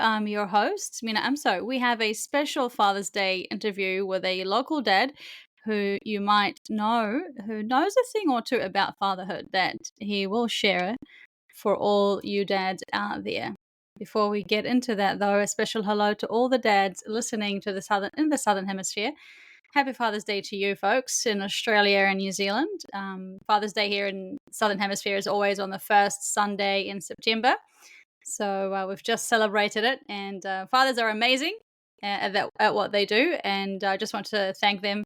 I'm your host, Mina Amso. We have a special Father's Day interview with a local dad who you might know, who knows a thing or two about fatherhood that he will share for all you dads out there. Before we get into that, though, a special hello to all the dads listening to the Southern Hemisphere. Happy Father's Day to you folks in Australia and New Zealand. Father's Day here in Southern Hemisphere is always on the first Sunday in September. So we've just celebrated it, and fathers are amazing at what they do, and I just want to thank them.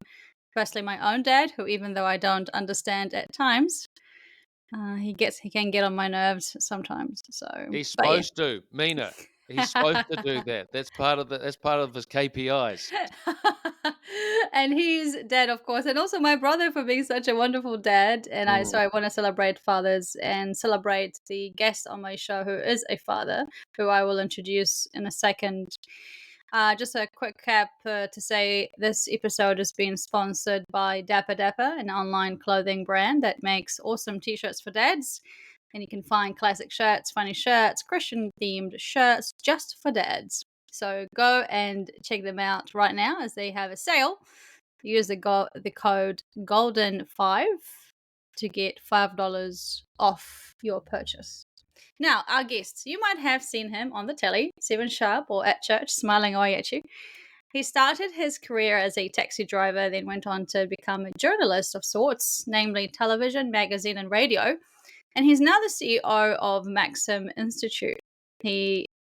Firstly, my own dad, who even though I don't understand at times, he can get on my nerves sometimes. So, He's but yeah. supposed to, Mina. He's supposed to do that. That's part of his KPIs. And he's dad, of course, and also my brother for being such a wonderful dad. And Mm. I want to celebrate fathers and celebrate the guest on my show who is a father, who I will introduce in a second. Just a quick cap to say this episode is being sponsored by Dapper Dapper, an online clothing brand that makes awesome t-shirts for dads. And you can find classic shirts, funny shirts, Christian themed shirts just for dads. So go and check them out right now as they have a sale. Use the code GOLDEN5 to get $5 off your purchase. Now, our guest, you might have seen him on the telly, 7 Sharp, or at church, smiling away at you. He started his career as a taxi driver, then went on to become a journalist of sorts, namely television, magazine, and radio. And he's now the CEO of Maxim Institute.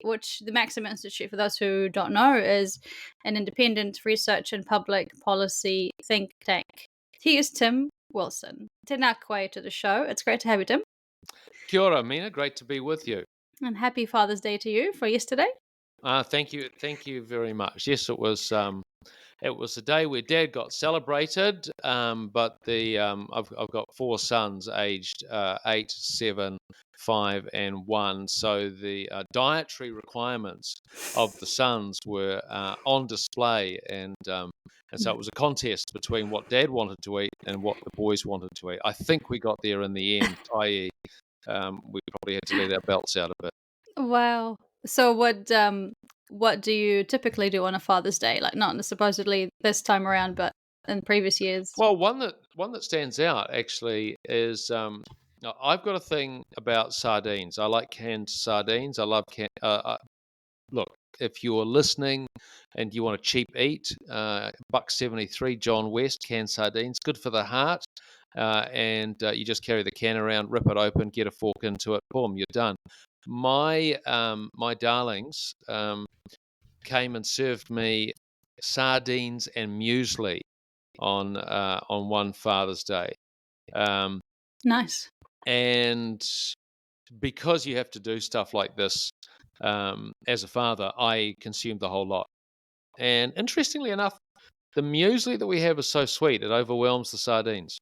Which the Maxim Institute, for those who don't know, is an independent research and public policy think tank. He is Tim Wilson. Tēnā koe to the show. It's great to have you, Tim. Kia ora, Mina. Great to be with you. And happy Father's Day to you for yesterday. Thank you very much. Yes, it was a day where Dad got celebrated, but I've got 4 sons aged 8, 7, 5, and 1. So the dietary requirements of the sons were on display, and so it was a contest between what Dad wanted to eat and what the boys wanted to eat. I think we got there in the end, i.e., we probably had to let our belts out a bit. Wow. So what do you typically do on a Father's Day? Like not supposedly this time around, but in previous years. Well, one that stands out actually is I've got a thing about sardines. I like canned sardines. I love look, if you're listening and you want a cheap eat, $1.73 John West canned sardines, good for the heart. And you just carry the can around, rip it open, get a fork into it, boom, you're done. My darlings came and served me sardines and muesli on one Father's Day, Nice. and because you have to do stuff like this as a father, I consumed the whole lot. And interestingly enough, the muesli that we have is so sweet it overwhelms the sardines.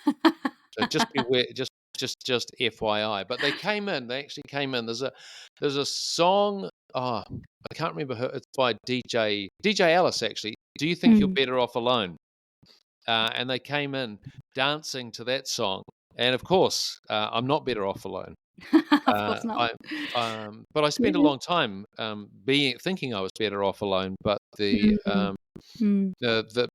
So just beware, just FYI. But they came in. They actually came in. There's a song. Oh, I can't remember her. It's by DJ Alice. Actually, do you think you're better off alone? And they came in dancing to that song. And of course, I'm not better off alone. Of course not. But I spent a Yeah. long time thinking I was better off alone. But Mm. Mm. the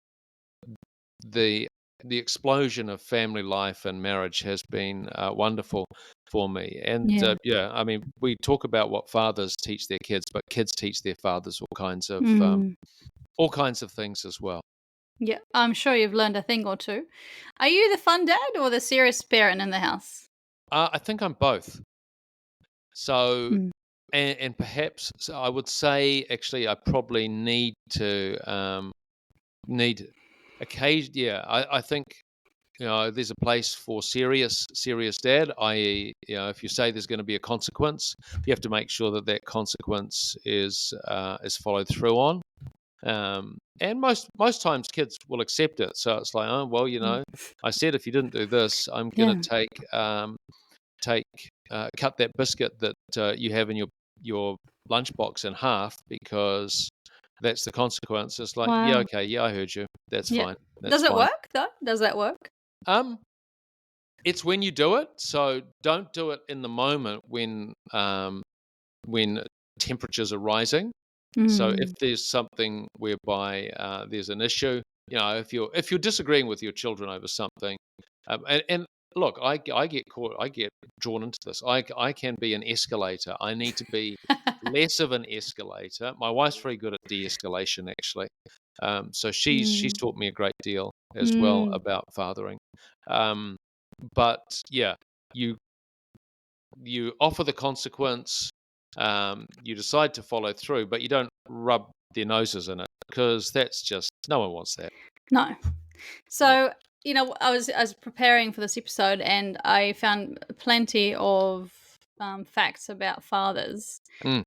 the the explosion of family life and marriage has been wonderful for me. And Yeah. yeah, I mean, we talk about what fathers teach their kids, but kids teach their fathers Mm. all kinds of things as well. Yeah. I'm sure you've learned a thing or two. Are you the fun dad or the serious parent in the house? I think I'm both. So, Mm. and perhaps so I would say actually I probably need occasion. Yeah, I think there's a place for serious dad, i.e., if you say there's going to be a consequence, you have to make sure that that consequence is followed through on. And most times kids will accept it. So it's like, oh well, Mm. I said if you didn't do this, I'm Yeah. going to cut that biscuit that you have in your lunchbox in half because that's the consequence. It's like, yeah, Wow. okay, yeah, I heard you. That's Yeah. fine. That's Does it fine. work though? Does that work? Um, It's when you do it, so don't do it in the moment when temperatures are rising. So if there's something whereby there's an issue, if you're disagreeing with your children over something, and look, I get drawn into this. I can be an escalator. I need to be less of an escalator. My wife's very good at de-escalation, actually. So she's taught me a great deal as well about fathering. But yeah, you offer the consequence. You decide to follow through, but you don't rub their noses in it, because that's just, no one wants that. No. Yeah. So, I was preparing for this episode, and I found plenty of facts about fathers. Mm,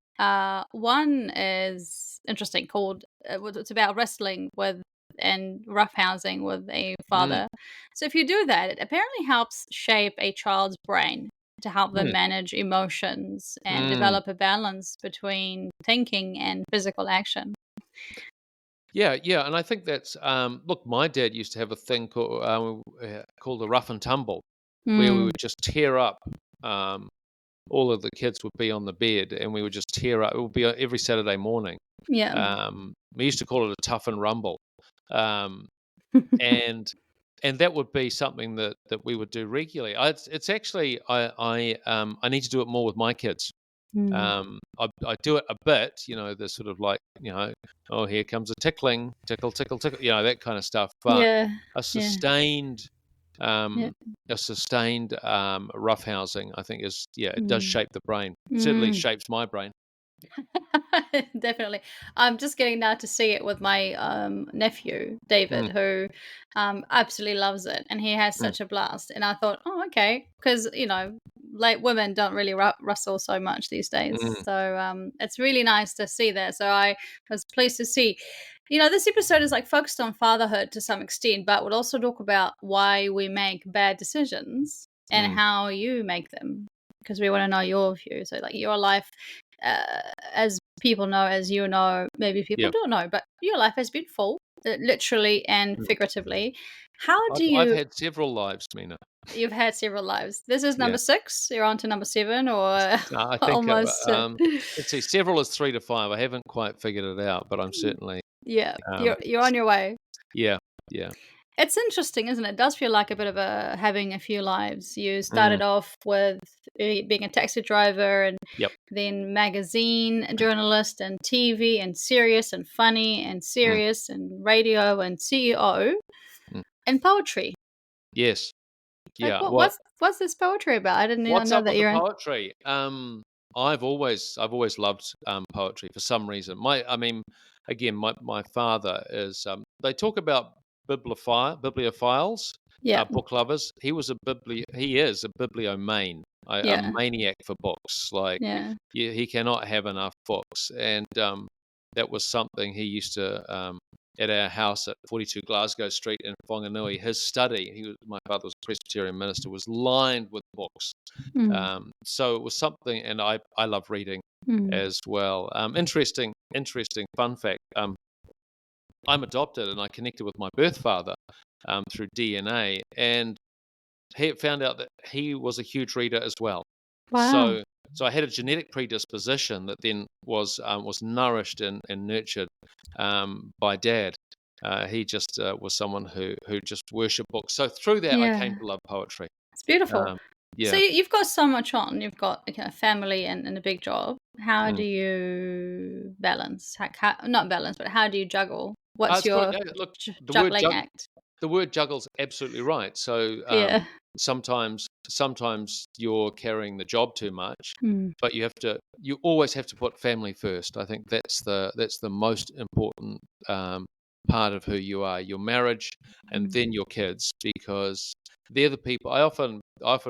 One is interesting, called it's about wrestling with and roughhousing with a mm, father. So if you do that, it apparently helps shape a child's brain to help them mm, manage emotions and mm. develop a balance between thinking and physical action. Yeah, yeah, and I think that's look. My dad used to have a thing called a rough and tumble, where we Mm, would just tear up. Um, all of the kids would be on the bed, and we would just tear up. It would be every Saturday morning. yeah. We used to call it a tough and rumble, um, and that would be something that we would do regularly. It's actually I need to do it more with my kids. Mm. I do it a bit, the sort of like, oh, here comes a tickling, tickle, tickle, tickle, that kind of stuff. But Yeah. a Yeah. sustained, Yeah. um, roughhousing, I think it does Mm. shape the brain. Certainly Mm. shapes my brain. Definitely. I'm just getting now to see it with my nephew, David, Mm, who absolutely loves it. And he has mm, such a blast. And I thought, oh, okay. Because, like women don't really rustle so much these days. mm, So it's really nice to see that. So I was pleased to see. This episode is like focused on fatherhood to some extent, but we'll also talk about why we make bad decisions and mm. how you make them, because we want to know your view. So, like your life, as people know, as you know, maybe people Yeah. don't know, but your life has been full, literally and Mm. figuratively. How do I've you? had several lives, Mina. You've had several lives. This is Yeah. number 6. You're on to number 7, or No, I think almost. let's see, several is 3 to 5. I haven't quite figured it out, but I'm certainly Yeah, um, you're on your way. yeah, yeah. It's interesting, isn't it? It does feel like a bit of a having a few lives. You Mm, started off with being a taxi driver, and yep. then magazine journalist, and TV, and serious and funny and Mm, serious, and radio, and CEO, mm. and poetry. Yes. Like Yeah. Well, what's this poetry about? I didn't even what's know up that with the you're in. poetry? I've always loved poetry for some reason. My father is. They talk about bibliophiles, Yeah, book lovers. He is a bibliomane, a yeah, maniac for books. Like, yeah. he cannot have enough books, and that was something he used to. At our house at 42 Glasgow Street in Whanganui, his study, my father was a Presbyterian minister, was lined with books. Mm, So it was something, and I love reading mm. as well. Interesting fun fact. I'm adopted, and I connected with my birth father through DNA, and he found out that he was a huge reader as well. Wow. So I had a genetic predisposition that then was nourished and nurtured by dad. He just was someone who just worshipped books. So through that, I came Yeah. to love poetry. It's beautiful. Um, So yeah. you've got so much on. You've got like, a family and a big job. How Mm. do you balance? Not balance, but how do you juggle? What's It's good. your Look, the word juggling jug act? the word juggle's absolutely right. So Yeah. sometimes you're carrying the job too much, Mm, but you always have to put family first. I think that's the most important part of who you are, your marriage, and mm, then your kids, because they're the people. I often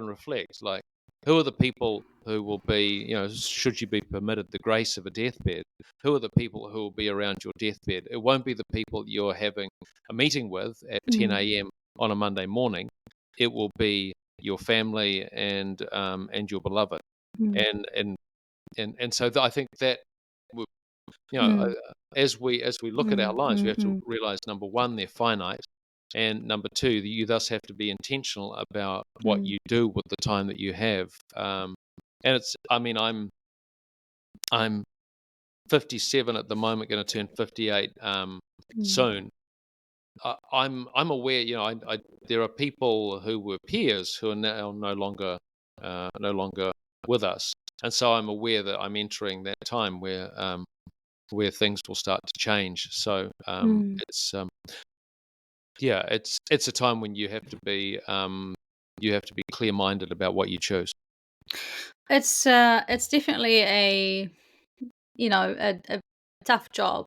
reflect, like, who are the people who will be, should you be permitted the grace of a deathbed, who are the people who will be around your deathbed? It won't be the people you're having a meeting with at mm, 10 a.m. on a Monday morning. It will be your family and your beloved, mm, and so I think that, w- mm, as we look at our mm, lives, we mm, have to mm, realize, number one, they're finite, and number two, that you thus have to be intentional about what mm, you do with the time that you have. And it's, I mean, I'm 57 at the moment, going to turn 58 Mm. soon. I'm aware, there are people who were peers who are now no longer with us, and so I'm aware that I'm entering that time where things will start to change. So Mm. it's yeah, it's a time when you have to be clear minded about what you choose. It's definitely a tough job,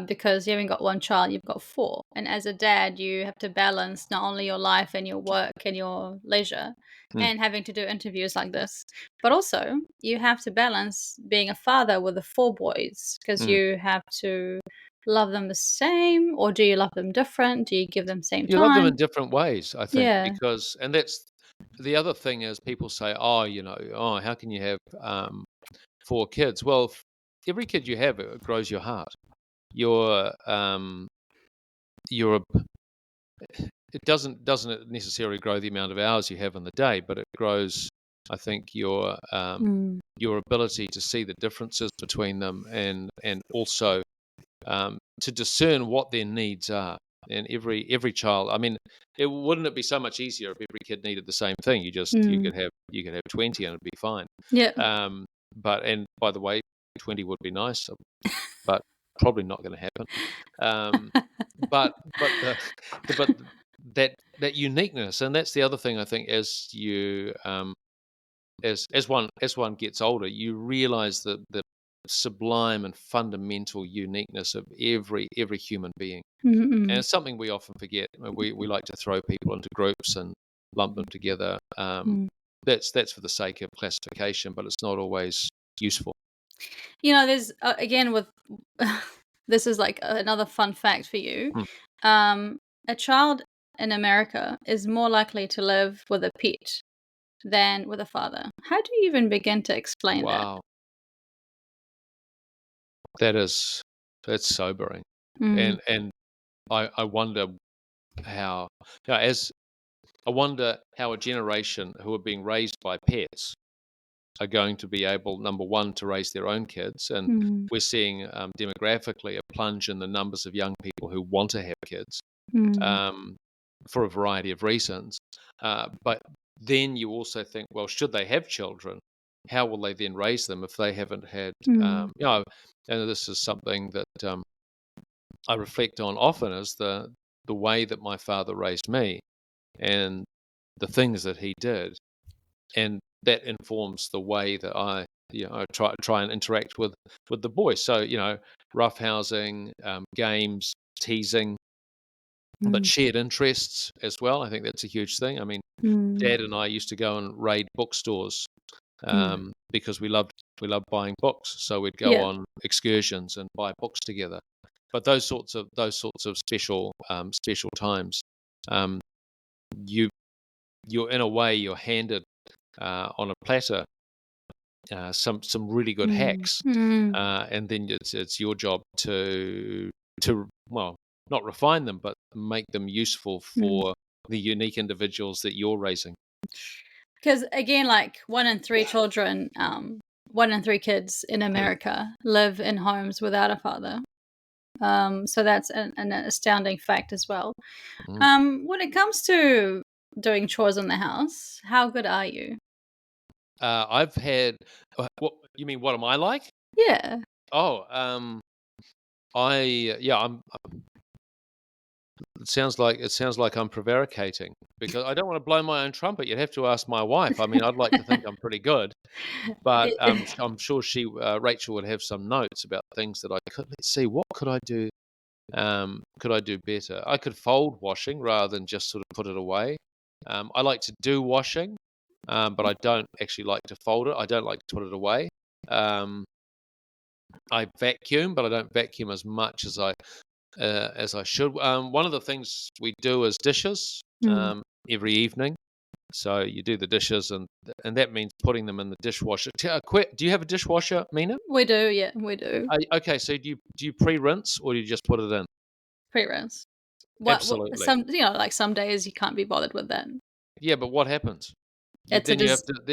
because you haven't got one child, you've got four, and as a dad, you have to balance not only your life and your work and your leisure, Mm. and having to do interviews like this, but also you have to balance being a father with the four boys because Mm. you have to love them the same, or do you love them different? Do you give them same You love them time? in different ways, I think, Yeah. because and that's the other thing is people say, "Oh, oh, how can you have 4 kids?" Well, every kid you have grows your heart. You're you're a, it doesn't it necessarily grow the amount of hours you have in the day, but it grows, I think, Mm. your ability to see the differences between them, and also to discern what their needs are. And every child, I mean, wouldn't it be so much easier if every kid needed the same thing? Mm. You could have 20 and it'd be fine. Yeah. Um, but and by the way, 20 would be nice, but probably not going to happen. Um, but but that uniqueness, and that's the other thing I think. As one gets older, you realize the sublime and fundamental uniqueness of every human being, and Mm-mm. it's something we often forget. We like to throw people into groups and lump them together. Mm. That's for the sake of classification, but it's not always useful. There's again with this is like another fun fact for you. Hmm. A child in America is more likely to live with a pet than with a father. How do you even begin to explain that? Wow, that is that's sobering, Mm. and I wonder how as I wonder how a generation who are being raised by pets are going to be able, number one, to raise their own kids. And Mm. we're seeing demographically a plunge in the numbers of young people who want to have kids Mm. um, for a variety of reasons. But then you also think, well, should they have children? How will they then raise them if they haven't had, Mm. and this is something that I reflect on often is the way that my father raised me and the things that he did, and that informs the way that I try and interact with the boys. So roughhousing, games, teasing, but Mm. shared interests as well. I think that's a huge thing. I mean, Mm. Dad and I used to go and raid bookstores Mm. because we loved buying books. So we'd go Yeah. on excursions and buy books together. But those sorts of special times, um, you you're in a way you're handed on a platter some really good Mm. hacks, Mm. and then it's your job to well, not refine them, but make them useful Mm. for the unique individuals that you're raising. Because again, like one in three kids in America live in homes without a father. So that's an astounding fact as well. Mm. When it comes to doing chores in the house, how good are you? I've had. What you mean? What am I like? Yeah. Oh, I yeah. It sounds like I'm prevaricating because I don't want to blow my own trumpet. You'd have to ask my wife. I mean, I'd like to think I'm pretty good. But I'm sure Rachel would have some notes about things that I could. Let's see, what could I do? Could I do better? I could fold washing rather than just sort of put it away. I like to do washing, but I don't actually like to fold it. I don't like to put it away. Um, I vacuum, but I don't vacuum as much as I should. One of the things we do is dishes Mm. every evening. So you do the dishes, and that means putting them in the dishwasher. Do you have a dishwasher, Mina? We do, yeah, we do. Okay, so do you pre-rinse or do you just put it in? Pre-rinse. What Absolutely. some like some days you can't be bothered with that. Yeah, but what happens? It's a Then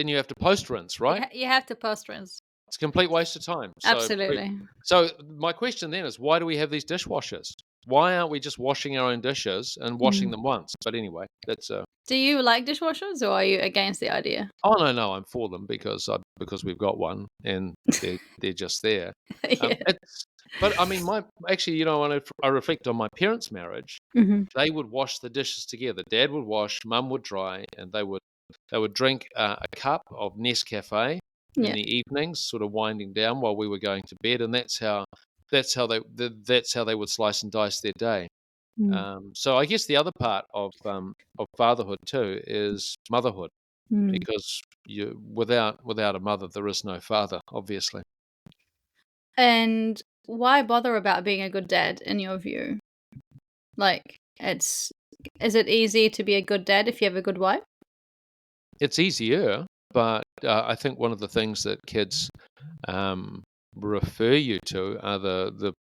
you have dis to post-rinse, right? you have to post rinse. It's a complete waste of time. Absolutely. So my question then is, why do we have these dishwashers? Why aren't we just washing our own dishes and washing Mm. them once? But anyway, that's Do you like dishwashers, or are you against the idea? oh no, I'm for them because we've got one and they're just there. Yeah. It's but I mean, my actually, when I reflect on my parents' marriage, Mhm. they would wash the dishes together. Dad would wash, mum would dry, and they would drink a cup of Nescafe in Yeah. the evenings, sort of winding down while we were going to bed, and that's how they would slice and dice their day. Mm. So I guess the other part of fatherhood too is motherhood, Mm. because without a mother there is no father, obviously. And why bother about being a good dad in your view? Like, is it easy to be a good dad if you have a good wife? It's easier, but I think one of the things that kids um, refer you to are the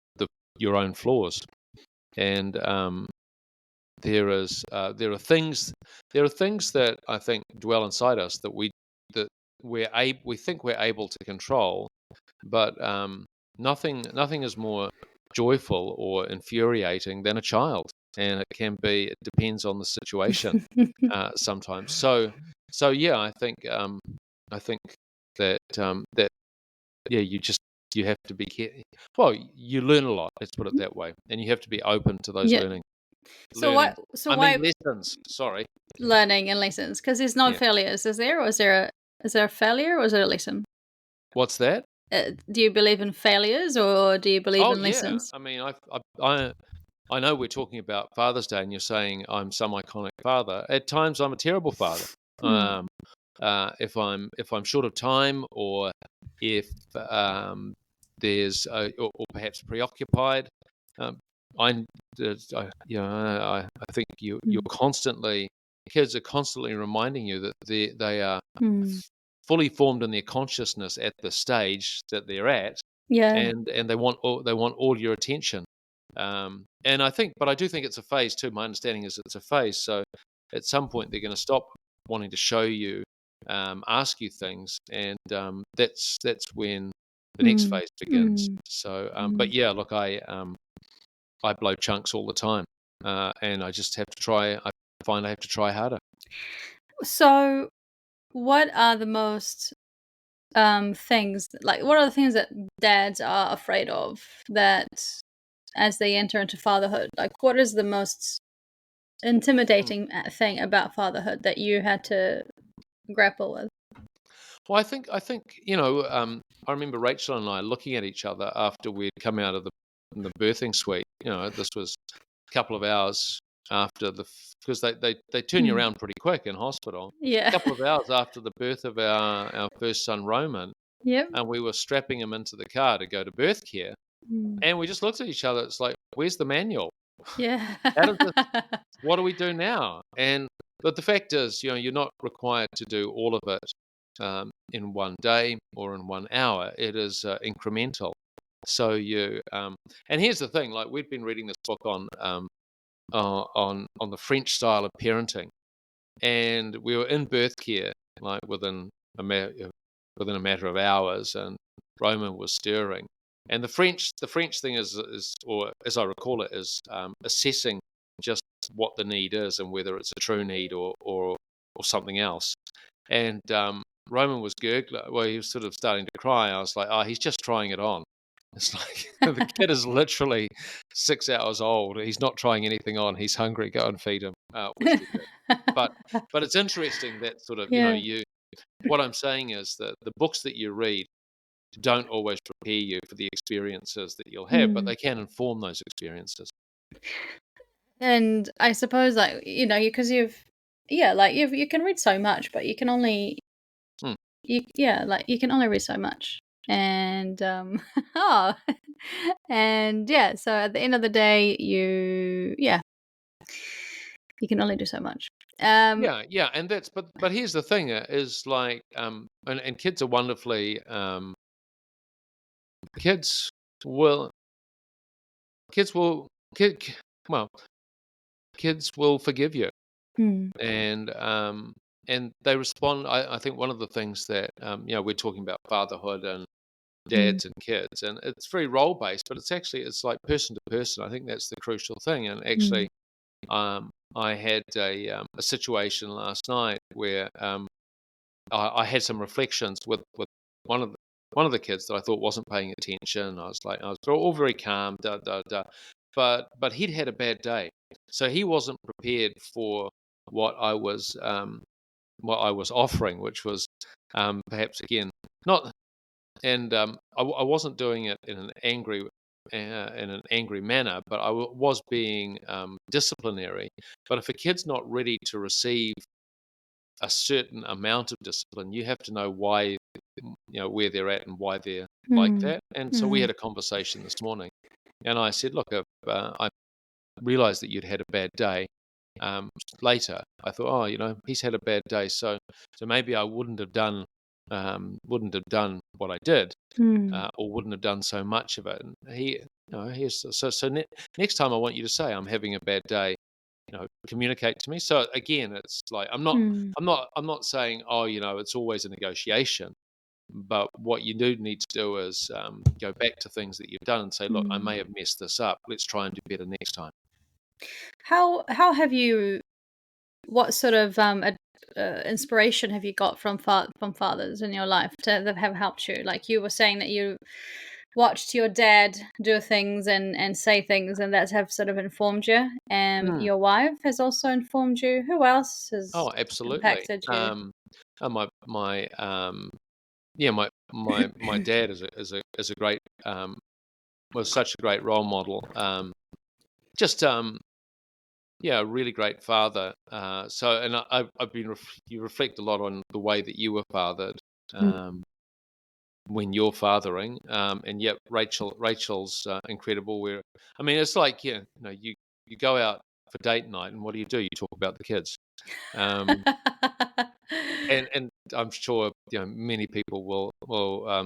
your own flaws, and there are things that I think dwell inside us that we think we're able to control, but nothing is more joyful or infuriating than a child, and it depends on the situation sometimes. So yeah, I think that yeah, you have to be well, you learn a lot. Let's put it that way, and you have to be open to those Yeah. So learnings. I mean why lessons. Sorry, learning and lessons? Because there's no yeah. failures, is there? Or is there a failure, or is there a lesson? What's that? Do you believe in failures, or do you believe Oh in yeah. lessons? I mean, I know we're talking about Father's Day, and you're saying I'm some iconic father. At times, I'm a terrible father. Mm. Um, if I'm short of time, or if there's or perhaps preoccupied, um, I, I think you're Mm. constantly kids are constantly reminding you that they are Mm. fully formed in their consciousness at the stage that they're at, Yeah. and they want all your attention. And but I do think it's a phase too. My understanding is it's a phase. So at some point they're going to stop wanting to show you, ask you things, and that's when the next Mm. phase begins. Mm. So, but Mm. yeah, look, I blow chunks all the time, and I just have to try. I find I have to try harder. So, what are the most things like what are the things that dads are afraid of that as they enter into fatherhood? Like, what is the most intimidating thing about fatherhood that you had to grapple with? Well, I think I remember Rachel and I looking at each other after we'd come out of the birthing suite. This was a couple of hours after because they turn you Mm. around pretty quick in hospital. A Yeah. couple of hours after the birth of our first son Roman, Yep. and we were strapping him into the car to go to birth care, Mm. and we just looked at each other. It's like, where's the manual? Yeah. How does this? What do we do now? But the fact is, you're not required to do all of it in one day or in 1 hour. It is incremental. So and here's the thing: like we've been reading this book on the French style of parenting, and we were in birth care like within a matter of hours, and Roman was stirring. And the French thing is, or as I recall it, is assessing just what the need is and whether it's a true need or something else. And Roman was gurgling. Well, he was sort of starting to cry. I was like, oh, he's just trying it on. It's like the kid is literally 6 hours old. He's not trying anything on. He's hungry. Go and feed him, which we did. But it's interesting that sort of Yeah. you. What I'm saying is that the books that you read don't always prepare you for the experiences that you'll have, but Mm. they can inform those experiences. And I suppose, like, because yeah, like you can read so much, but you can only Hmm. you can only read so much. And oh, and yeah, so at the end of the day, you can only do so much. Um, Yeah, and but here's the thing: is like, and kids are wonderfully, kids will kids will kid, well, kids will forgive you, mm, and they respond. I think one of the things that we're talking about fatherhood, dads and kids, and it's very role based, but it's like person to person. I think that's the crucial thing. And actually, I had a situation last night where I had some reflections with one of the kids that I thought wasn't paying attention. I was all very calm, but he'd had a bad day, so he wasn't prepared for what I was offering, which was perhaps again not. And I wasn't doing it in an angry manner, but I was being disciplinary. But if a kid's not ready to receive a certain amount of discipline, you have to know why, where they're at and why they're like that. And so we had a conversation this morning, and I said, look, I realized that you'd had a bad day. Later, I thought, oh, he's had a bad day, so maybe I wouldn't have done what I did, or wouldn't have done so much of it. And next time I want you to say I'm having a bad day, communicate to me. So again, it's like I'm not saying, oh, it's always a negotiation, but what you do need to do is go back to things that you've done and say, look, I may have messed this up. Let's try and do better next time. How have you? What sort of inspiration have you got from fathers in your life that have helped you? Like you were saying that you watched your dad do things and say things, and that have sort of informed you. And your wife has also informed you. Who else has Oh, absolutely. impacted you? My dad is a great was such a great role model. Just a really great father. And I've been you reflect a lot on the way that you were fathered when you're fathering, and yet Rachel's incredible. It's like you go out for date night, and what do? You talk about the kids. And I'm sure many people will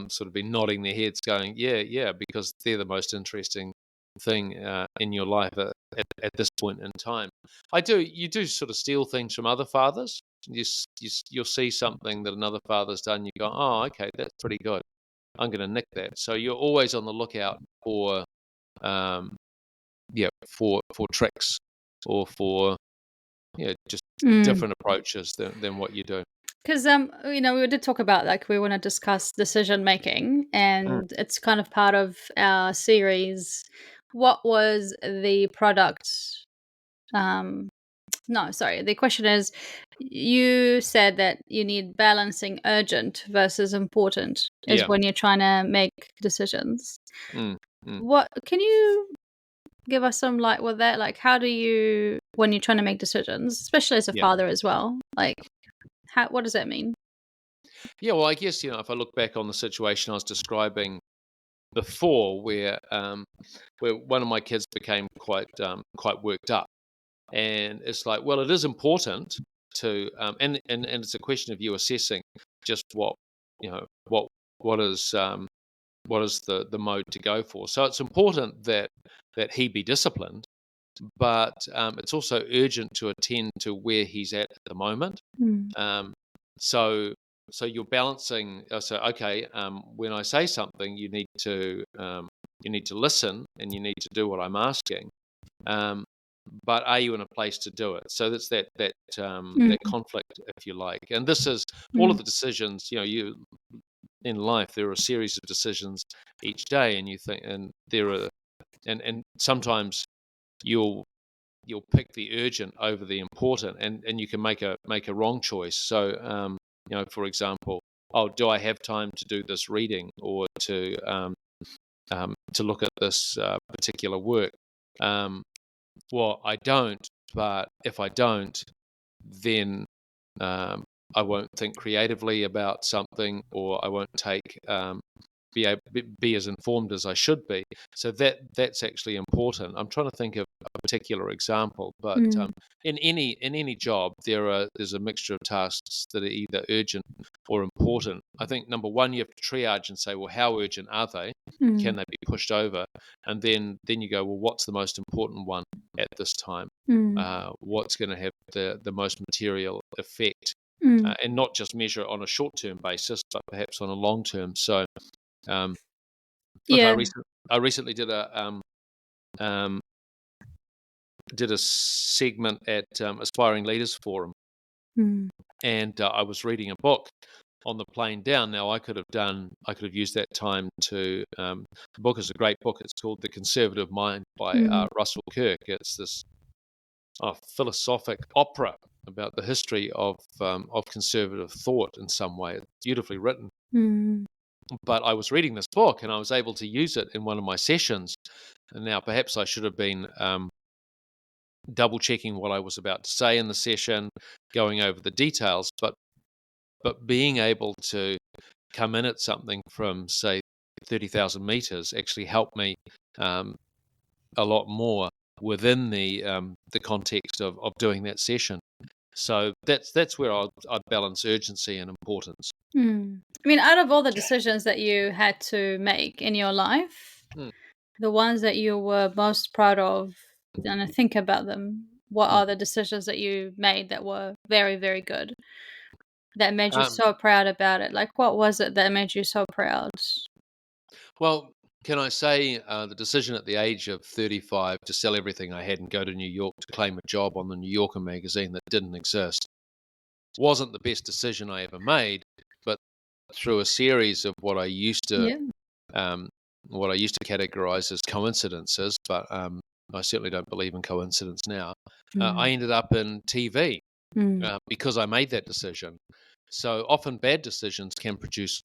sort of be nodding their heads, going, yeah, because they're the most interesting thing in your life at this point in time. You do sort of steal things from other fathers. You'll see something that another father's done. You go, oh, okay, that's pretty good. I'm going to nick that. So you're always on the lookout for for tricks, or for just different approaches than what you do. Because we did talk about, like, we want to discuss decision making, and it's kind of part of our series. What was the product? No, sorry. The question is, you said that you need balancing urgent versus important is Yeah. when you're trying to make decisions. Mm, mm. What can you give us some light with that? Like, how do you, when you're trying to make decisions, especially as a Yeah. father as well, like, what does that mean? Yeah, well, I guess, if I look back on the situation I was describing before, where one of my kids became quite worked up, and it's like, well, it is important to, and it's a question of you assessing just what is the mode to go for. So it's important that he be disciplined, but it's also urgent to attend to where he's at the moment. Um, so you're balancing. Okay, when I say something, you need to listen, and you need to do what I'm asking. But are you in a place to do it? So that's that conflict, if you like. And this is all of the decisions. You in life, there are a series of decisions each day, and you think, and there are, and sometimes you'll pick the urgent over the important, and you can make a wrong choice. So for example, oh, do I have time to do this reading, or to look at this particular work? Well, I don't, but if I don't, then I won't think creatively about something, or I won't be as informed as I should be. So that's actually important. I'm trying to think of a particular example, but in any job, there's a mixture of tasks that are either urgent or important. I think number one, you have to triage and say, well, how urgent are they? Can they be pushed over? And then you go, well, what's the most important one at this time? What's going to have the most material effect? And not just measure it on a short-term basis, but perhaps on a long-term. So Look, Yeah. I recently um, did a segment at Aspiring Leaders Forum, Mm. and I was reading a book on the plane down. Now, I could have used that time to. The book is a great book. It's called The Conservative Mind by Russell Kirk. It's this philosophic opera about the history of conservative thought in some way. It's beautifully written. Mm. But I was reading this book, and I was able to use it in one of my sessions. And now, perhaps I should have been double checking what I was about to say in the session, going over the details, but being able to come in at something from, say, 30,000 meters actually helped me a lot more within the context of doing that session. So that's where I'd balance urgency and importance. Mm. I mean, out of all the decisions that you had to make in your life, Mm, the ones that you were most proud of, and I think about them, what mm. are the decisions that you made that were very, very good, that made you Um, so proud about it? Like, what was it that made you so proud? well, can I say the decision at the age of 35 to sell everything I had and go to New York to claim a job on the New Yorker magazine that didn't exist wasn't the best decision I ever made, but through a series of Yeah. um, what I used to categorize as coincidences, but I certainly don't believe in coincidence now. I Mm. ended up in TV Mm. because I made that decision. So often bad decisions can produce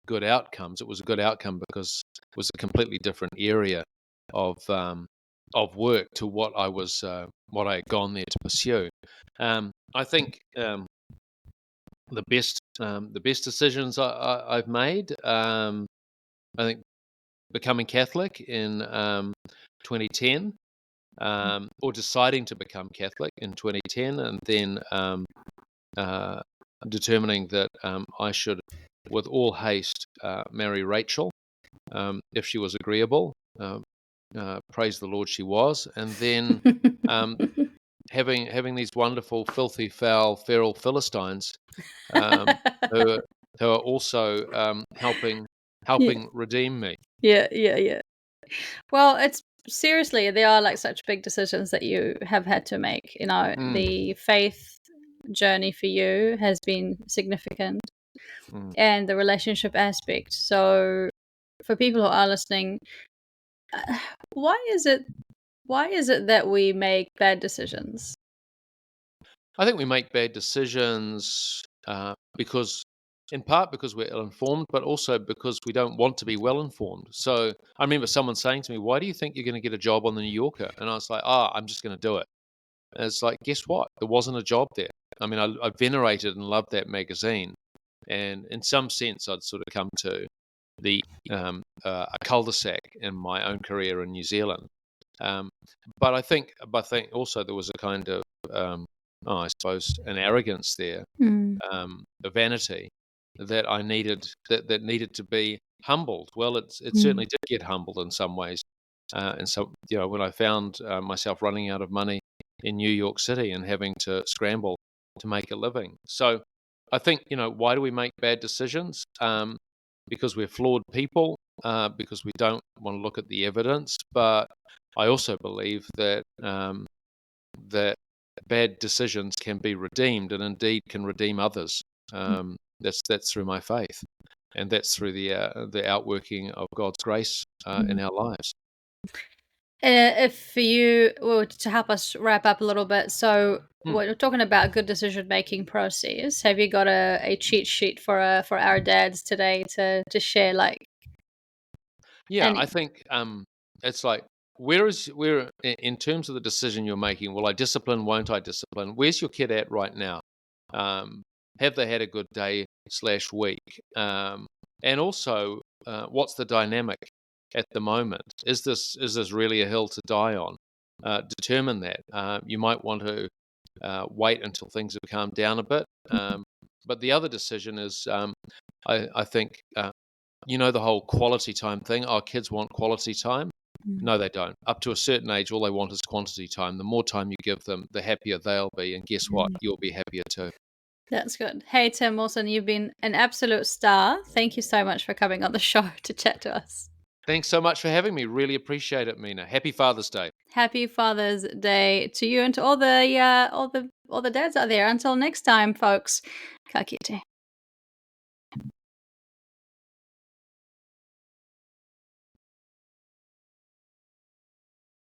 good outcomes. It was a good outcome because it was a completely different area of work to what I had gone there to pursue. I think the best decisions I've made. I think becoming Catholic in 2010, or deciding to become Catholic in 2010, and then uh, determining that I should, with all haste, marry Rachel if she was agreeable. Praise the Lord, she was, and then um, having these wonderful, filthy, foul, feral Philistines um, who who are also Yeah. helping redeem me. Yeah, yeah, yeah. Well, it's seriously, they are like such big decisions that you have had to make. You know, Mm, the faith journey for you has been significant mm. and the relationship aspect. So, for people who are listening, uh, why is it that we make bad decisions? I think we make bad decisions because, in part, because we're ill-informed, but also because we don't want to be well-informed. So I remember someone saying to me, "Why do you think you're going to get a job on the New Yorker?" And I was like, I'm just going to do it." And it's like, guess what? There wasn't a job there. I mean, I venerated and loved that magazine, and in some sense, I'd sort of come to the a cul-de-sac in my own career in New Zealand. Um, but I think also there was a kind of, I suppose, an arrogance there, Mm, a vanity that I needed that needed to be humbled. Well, it mm, certainly did get humbled in some ways, and so when I found myself running out of money in New York City and having to scramble to make a living. So I think, why do we make bad decisions? Because we're flawed people, because we don't want to look at the evidence. But I also believe that bad decisions can be redeemed, and indeed can redeem others. mm, That's through my faith, and that's through the outworking of God's grace mm. in our lives. If you well, to help us wrap up a little bit, so Hmm. we're talking about good decision making process. Have you got a cheat sheet for our dads today to share? Like Yeah, I any. think it's like, in terms of the decision you're making, will I discipline, won't I discipline? Where's your kid at right now? Um, have they had a good day slash week? And also, what's the dynamic at the moment? Is this really a hill to die on? Determine that. You might want to wait until things have calmed down a bit. But the other decision is, I think, the whole quality time thing. Our kids want quality time. Mm, No, they don't. Up to a certain age, all they want is quantity time. The more time you give them, the happier they'll be. And guess what? mm. You'll be happier too. That's good. Hey Tim Wilson, you've been an absolute star. Thank you so much for coming on the show to chat to us. Thanks so much for having me. Really appreciate it, Mina. Happy Father's Day. Happy Father's Day to you and to all the dads out there. Until next time, folks. Ka kite.